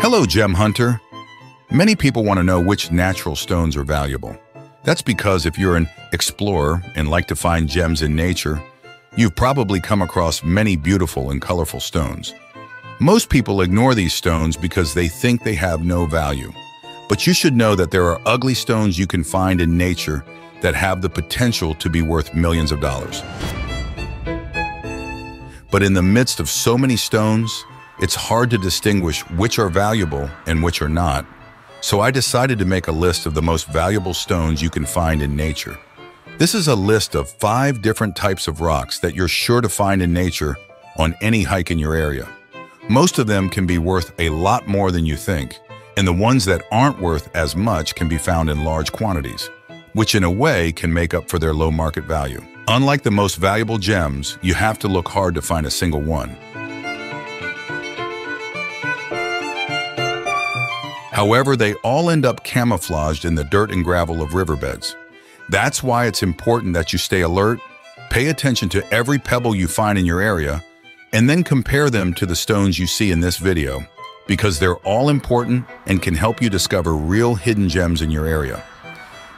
Hello, gem hunter. Many people want to know which natural stones are valuable. That's because if you're an explorer and like to find gems in nature, you've probably come across many beautiful and colorful stones. Most people ignore these stones because they think they have no value. But you should know that there are ugly stones you can find in nature that have the potential to be worth millions of dollars. But in the midst of so many stones, it's hard to distinguish which are valuable and which are not. So I decided to make a list of the most valuable stones you can find in nature. This is a list of 5 different types of rocks that you're sure to find in nature on any hike in your area. Most of them can be worth a lot more than you think, and the ones that aren't worth as much can be found in large quantities, which in a way can make up for their low market value. Unlike the most valuable gems, you have to look hard to find a single one. However, they all end up camouflaged in the dirt and gravel of riverbeds. That's why it's important that you stay alert, pay attention to every pebble you find in your area, and then compare them to the stones you see in this video, because they're all important and can help you discover real hidden gems in your area.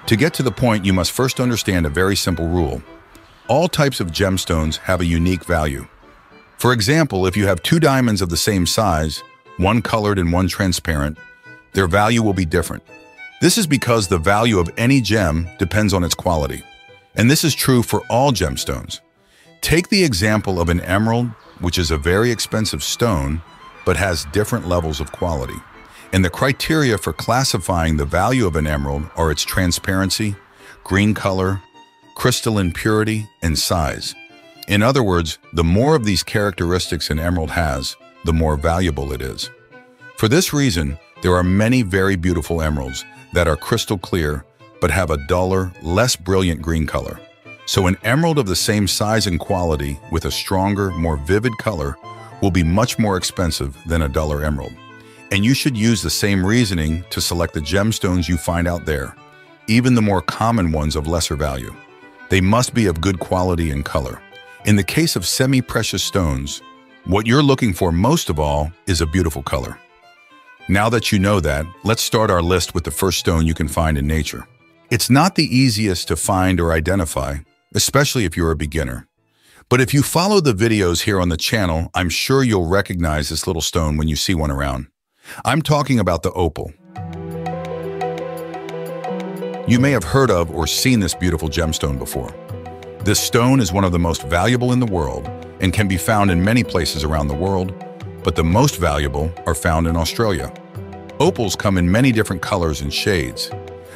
To get to the point, you must first understand a very simple rule. All types of gemstones have a unique value. For example, if you have 2 diamonds of the same size, one colored and one transparent, their value will be different. This is because the value of any gem depends on its quality. And this is true for all gemstones. Take the example of an emerald, which is a very expensive stone, but has different levels of quality. And the criteria for classifying the value of an emerald are its transparency, green color, crystalline purity, and size. In other words, the more of these characteristics an emerald has, the more valuable it is. For this reason, there are many very beautiful emeralds that are crystal clear but have a duller, less brilliant green color. So an emerald of the same size and quality with a stronger, more vivid color will be much more expensive than a duller emerald. And you should use the same reasoning to select the gemstones you find out there, even the more common ones of lesser value. They must be of good quality and color. In the case of semi-precious stones, what you're looking for most of all is a beautiful color. Now that you know that, let's start our list with the first stone you can find in nature. It's not the easiest to find or identify, especially if you're a beginner. But if you follow the videos here on the channel, I'm sure you'll recognize this little stone when you see one around. I'm talking about the opal. You may have heard of or seen this beautiful gemstone before. This stone is one of the most valuable in the world and can be found in many places around the world, but the most valuable are found in Australia. Opals come in many different colors and shades,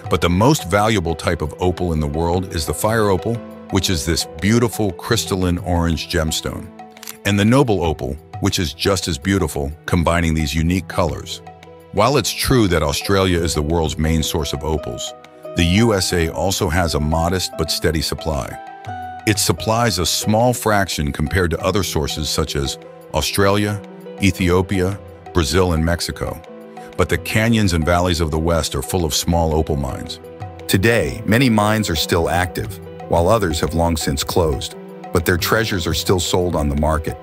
but the most valuable type of opal in the world is the fire opal, which is this beautiful crystalline orange gemstone, and the noble opal, which is just as beautiful, combining these unique colors. While it's true that Australia is the world's main source of opals, the USA also has a modest but steady supply. It supplies a small fraction compared to other sources such as Australia, Ethiopia, Brazil, and Mexico. But the canyons and valleys of the West are full of small opal mines. Today, many mines are still active, while others have long since closed, but their treasures are still sold on the market.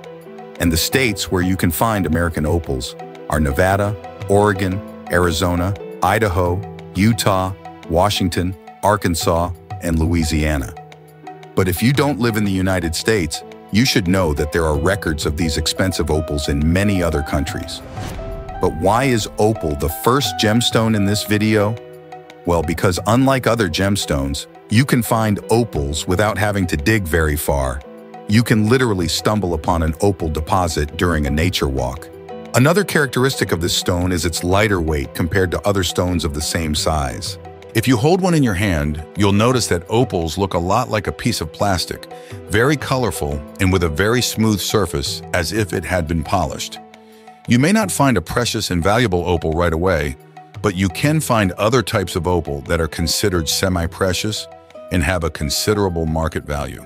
And the states where you can find American opals are Nevada, Oregon, Arizona, Idaho, Utah, Washington, Arkansas, and Louisiana. But if you don't live in the United States, you should know that there are records of these expensive opals in many other countries. But why is opal the first gemstone in this video? Well, because unlike other gemstones, you can find opals without having to dig very far. You can literally stumble upon an opal deposit during a nature walk. Another characteristic of this stone is its lighter weight compared to other stones of the same size. If you hold one in your hand, you'll notice that opals look a lot like a piece of plastic, very colorful and with a very smooth surface as if it had been polished. You may not find a precious and valuable opal right away, but you can find other types of opal that are considered semi-precious and have a considerable market value.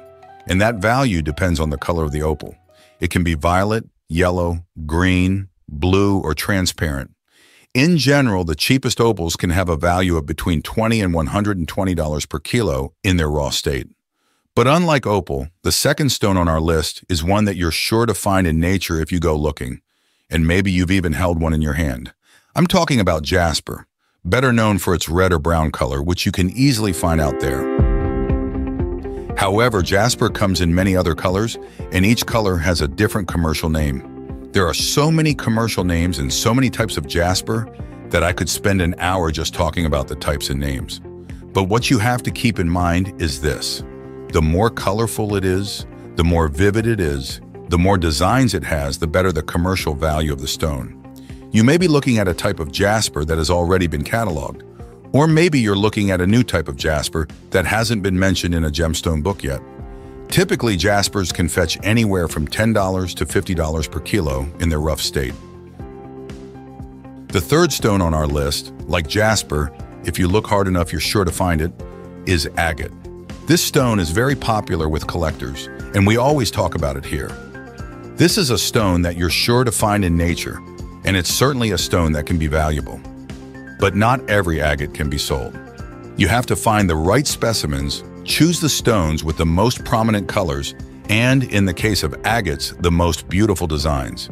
And that value depends on the color of the opal. It can be violet, yellow, green, blue, or transparent. In general, the cheapest opals can have a value of between $20 and $120 per kilo in their raw state. But unlike opal, the second stone on our list is one that you're sure to find in nature if you go looking, and maybe you've even held one in your hand. I'm talking about jasper, better known for its red or brown color, which you can easily find out there. However, jasper comes in many other colors, and each color has a different commercial name. There are so many commercial names and so many types of jasper that I could spend an hour just talking about the types and names. But what you have to keep in mind is this: the more colorful it is, the more vivid it is, the more designs it has, the better the commercial value of the stone. You may be looking at a type of jasper that has already been cataloged, or maybe you're looking at a new type of jasper that hasn't been mentioned in a gemstone book yet. Typically, jaspers can fetch anywhere from $10 to $50 per kilo in their rough state. The third stone on our list, like jasper, if you look hard enough you're sure to find it, is agate. This stone is very popular with collectors, and we always talk about it here. This is a stone that you're sure to find in nature, and it's certainly a stone that can be valuable. But not every agate can be sold. You have to find the right specimens, choose the stones with the most prominent colors, and, in the case of agates, the most beautiful designs.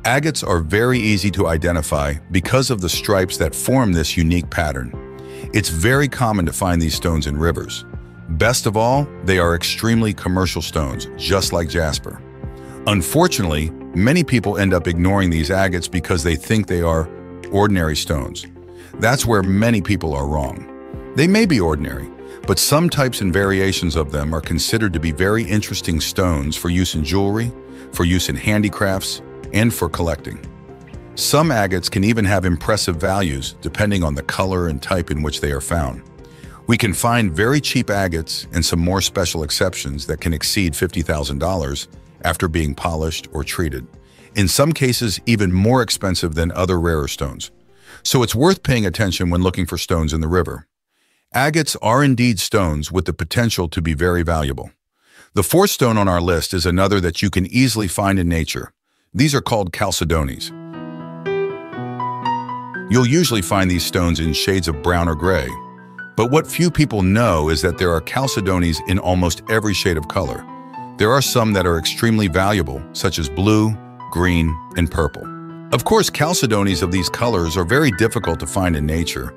Agates are very easy to identify because of the stripes that form this unique pattern. It's very common to find these stones in rivers. Best of all, they are extremely commercial stones, just like jasper. Unfortunately, many people end up ignoring these agates because they think they are ordinary stones. That's where many people are wrong. They may be ordinary, but some types and variations of them are considered to be very interesting stones for use in jewelry, for use in handicrafts, and for collecting. Some agates can even have impressive values depending on the color and type in which they are found. We can find very cheap agates and some more special exceptions that can exceed $50,000 after being polished or treated. In some cases, even more expensive than other rarer stones. So it's worth paying attention when looking for stones in the river. Agates are indeed stones with the potential to be very valuable. The fourth stone on our list is another that you can easily find in nature. These are called chalcedonies. You'll usually find these stones in shades of brown or gray. But what few people know is that there are chalcedonies in almost every shade of color. There are some that are extremely valuable, such as blue, green, and purple. Of course, chalcedonies of these colors are very difficult to find in nature,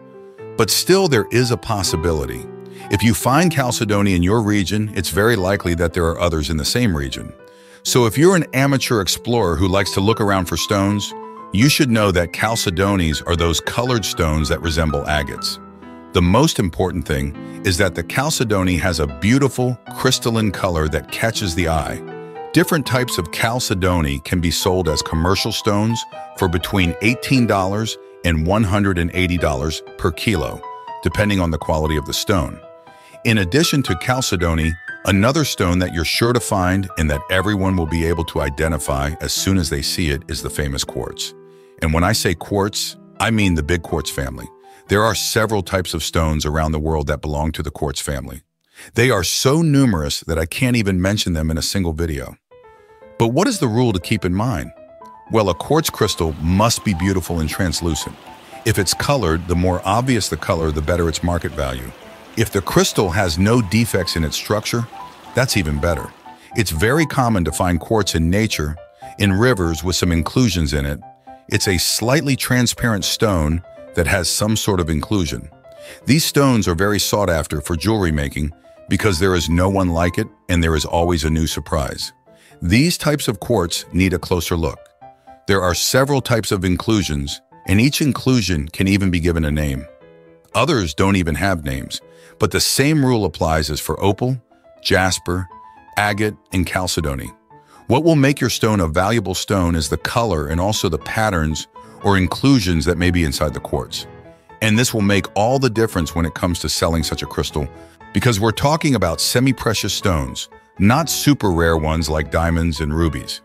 but still there is a possibility. If you find chalcedony in your region, it's very likely that there are others in the same region. So if you're an amateur explorer who likes to look around for stones, you should know that chalcedonies are those colored stones that resemble agates. The most important thing is that the chalcedony has a beautiful, crystalline color that catches the eye. Different types of chalcedony can be sold as commercial stones for between $18 and $180 per kilo, depending on the quality of the stone. In addition to chalcedony, another stone that you're sure to find and that everyone will be able to identify as soon as they see it is the famous quartz. And when I say quartz, I mean the big quartz family. There are several types of stones around the world that belong to the quartz family. They are so numerous that I can't even mention them in a single video. But what is the rule to keep in mind? Well, a quartz crystal must be beautiful and translucent. If it's colored, the more obvious the color, the better its market value. If the crystal has no defects in its structure, that's even better. It's very common to find quartz in nature, in rivers with some inclusions in it. It's a slightly transparent stone that has some sort of inclusion. These stones are very sought after for jewelry making because there is no one like it and there is always a new surprise. These types of quartz need a closer look. There are several types of inclusions, and each inclusion can even be given a name. Others don't even have names, but the same rule applies as for opal, jasper, agate, and chalcedony. What will make your stone a valuable stone is the color and also the patterns or inclusions that may be inside the quartz. And this will make all the difference when it comes to selling such a crystal, because we're talking about semi-precious stones, not super rare ones like diamonds and rubies.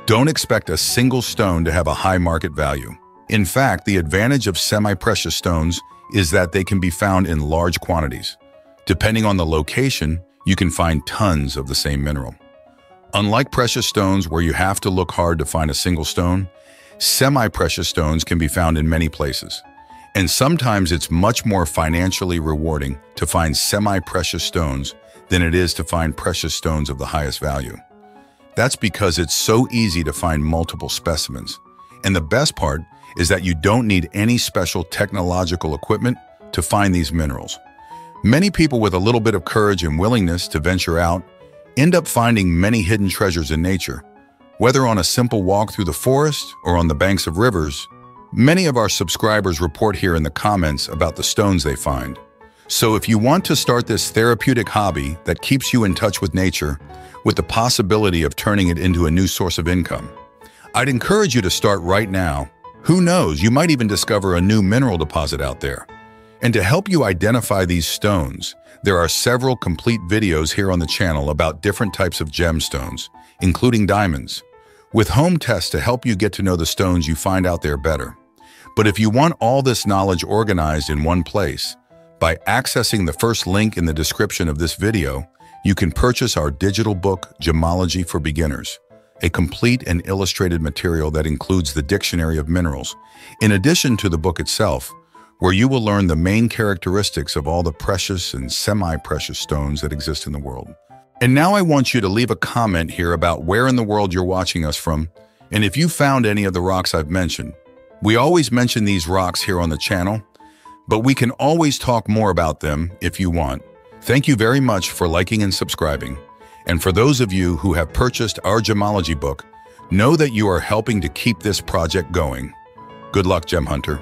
Don't expect a single stone to have a high market value. In fact, the advantage of semi-precious stones is that they can be found in large quantities. Depending on the location, you can find tons of the same mineral. Unlike precious stones where you have to look hard to find a single stone, semi-precious stones can be found in many places. And sometimes it's much more financially rewarding to find semi-precious stones than it is to find precious stones of the highest value. That's because it's so easy to find multiple specimens. And the best part is that you don't need any special technological equipment to find these minerals. Many people with a little bit of courage and willingness to venture out end up finding many hidden treasures in nature. Whether on a simple walk through the forest or on the banks of rivers, many of our subscribers report here in the comments about the stones they find. So if you want to start this therapeutic hobby that keeps you in touch with nature, with the possibility of turning it into a new source of income, I'd encourage you to start right now. Who knows, you might even discover a new mineral deposit out there. And to help you identify these stones, there are several complete videos here on the channel about different types of gemstones, including diamonds, with home tests to help you get to know the stones you find out there better. But if you want all this knowledge organized in one place, by accessing the first link in the description of this video, you can purchase our digital book, Gemology for Beginners, a complete and illustrated material that includes the Dictionary of Minerals, in addition to the book itself, where you will learn the main characteristics of all the precious and semi-precious stones that exist in the world. And now I want you to leave a comment here about where in the world you're watching us from, and if you found any of the rocks I've mentioned. We always mention these rocks here on the channel, but we can always talk more about them if you want. Thank you very much for liking and subscribing. And for those of you who have purchased our Gemology book, know that you are helping to keep this project going. Good luck, Gem Hunter.